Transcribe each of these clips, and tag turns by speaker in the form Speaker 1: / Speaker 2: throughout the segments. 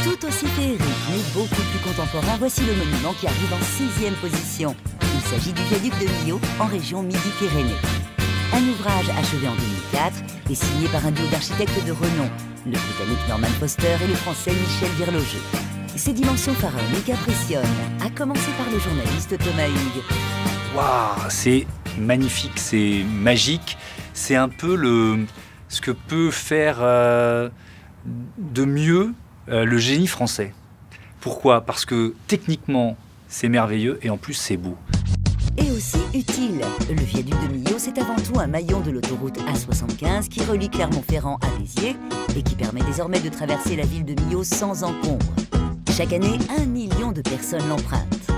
Speaker 1: Tout aussi féerique, mais beaucoup plus contemporain, voici le monument qui arrive en 6e position. Il s'agit du viaduc de Millau, en région Midi-Pyrénées. Un ouvrage achevé en 2004 et signé par un duo d'architectes de renom, le Britannique Norman Foster et le Français Michel Virlogeux. Ses dimensions pharaoniques impressionnent, à commencer par le journaliste Thomas Hugues.
Speaker 2: Waouh, c'est magnifique, c'est magique. C'est un peu ce que peut faire de mieux le génie français. Pourquoi ? Parce que techniquement, c'est merveilleux et en plus, c'est beau.
Speaker 1: Et aussi utile. Le viaduc de Millau, c'est avant tout un maillon de l'autoroute A75 qui relie Clermont-Ferrand à Béziers et qui permet désormais de traverser la ville de Millau sans encombre. Chaque année, 1 million de personnes l'empruntent.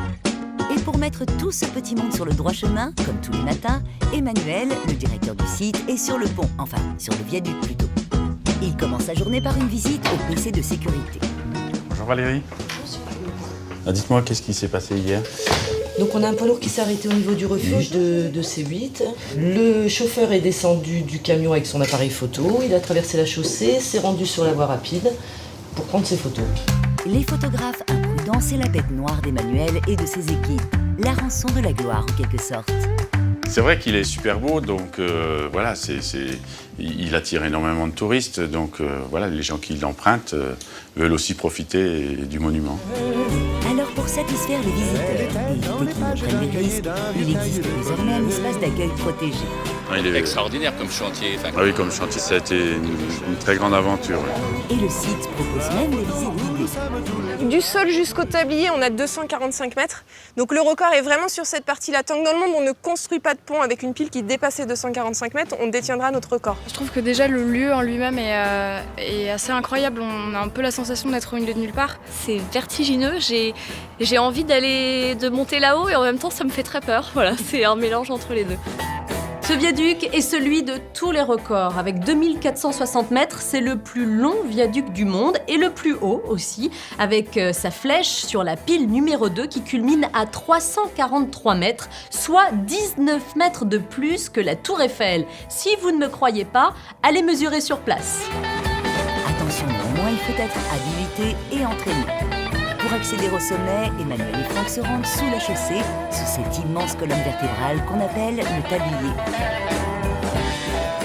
Speaker 1: Et pour mettre tout ce petit monde sur le droit chemin, comme tous les matins, Emmanuel, le directeur du site, est sur le pont, enfin sur le viaduc plutôt. Il commence sa journée par une visite au PC de sécurité.
Speaker 3: Bonjour Valérie. Dites-moi, qu'est-ce qui s'est passé hier ?
Speaker 4: Donc on a un poids lourd qui s'est arrêté au niveau du refuge de C8. Le chauffeur est descendu du camion avec son appareil photo. Il a traversé la chaussée, s'est rendu sur la voie rapide pour prendre ses photos.
Speaker 1: Les photographes imprudents, c'est la bête noire d'Emmanuel et de ses équipes. La rançon de la gloire en quelque sorte.
Speaker 3: C'est vrai qu'il est super beau, donc voilà, il attire énormément de touristes. Donc voilà, les gens qui l'empruntent veulent aussi profiter du monument.
Speaker 1: Alors pour satisfaire les visiteurs et éviter qu'ils ne prennent des risques, il existe désormais un espace d'accueil protégé.
Speaker 5: Il est extraordinaire comme chantier.
Speaker 3: Ah oui, comme chantier, ça a été une très grande aventure.
Speaker 1: Et le site propose même des visites guidées.
Speaker 6: Du sol jusqu'au tablier, on a 245 mètres. Donc le record est vraiment sur cette partie-là. Tant que dans le monde, on ne construit pas de pont avec une pile qui dépasse les 245 mètres, on détiendra notre record.
Speaker 7: Je trouve que déjà le lieu en lui-même est assez incroyable. On a un peu la sensation d'être au milieu de nulle part.
Speaker 8: C'est vertigineux. J'ai envie de monter là-haut et en même temps, ça me fait très peur. Voilà, c'est un mélange entre les deux.
Speaker 9: Ce viaduc est celui de tous les records. Avec 2460 mètres, c'est le plus long viaduc du monde et le plus haut aussi, avec sa flèche sur la pile numéro 2 qui culmine à 343 mètres, soit 19 mètres de plus que la Tour Eiffel. Si vous ne me croyez pas, allez mesurer sur place.
Speaker 1: Attention néanmoins, il faut être habilité et entraîné. Pour accéder au sommet, Emmanuel et Franck se rendent sous la chaussée, sous cette immense colonne vertébrale qu'on appelle le tablier.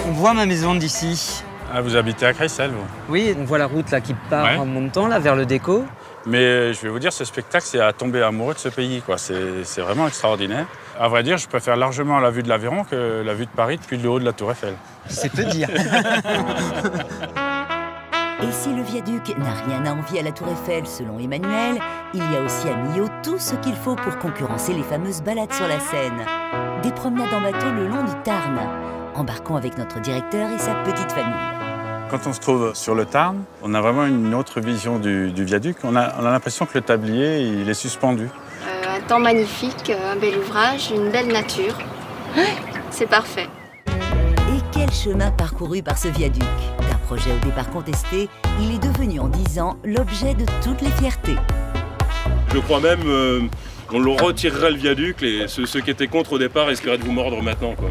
Speaker 10: On voit ma maison d'ici.
Speaker 3: Ah, vous habitez à Crécelles, vous ?
Speaker 10: Oui, on voit la route là qui part en montant là vers le déco.
Speaker 3: Mais je vais vous dire, ce spectacle, c'est à tomber amoureux de ce pays, quoi. C'est vraiment extraordinaire. À vrai dire, je préfère largement la vue de l'Aveyron que la vue de Paris depuis le haut de la Tour Eiffel.
Speaker 10: C'est peu dire.
Speaker 1: Et si le viaduc n'a rien à envier à la Tour Eiffel, selon Emmanuel, il y a aussi à Millau tout ce qu'il faut pour concurrencer les fameuses balades sur la Seine. Des promenades en bateau le long du Tarn. Embarquons avec notre directeur et sa petite famille.
Speaker 3: Quand on se trouve sur le Tarn, on a vraiment une autre vision du viaduc. On a l'impression que le tablier, il est suspendu.
Speaker 11: Un temps magnifique, un bel ouvrage, une belle nature. C'est parfait.
Speaker 1: Et quel chemin parcouru par ce viaduc. D'un projet au départ contesté, il est devenu en 10 ans l'objet de toutes les fiertés.
Speaker 12: Je crois même qu'on le retirerait le viaduc. Ceux qui étaient contre au départ risqueraient de vous mordre maintenant, quoi.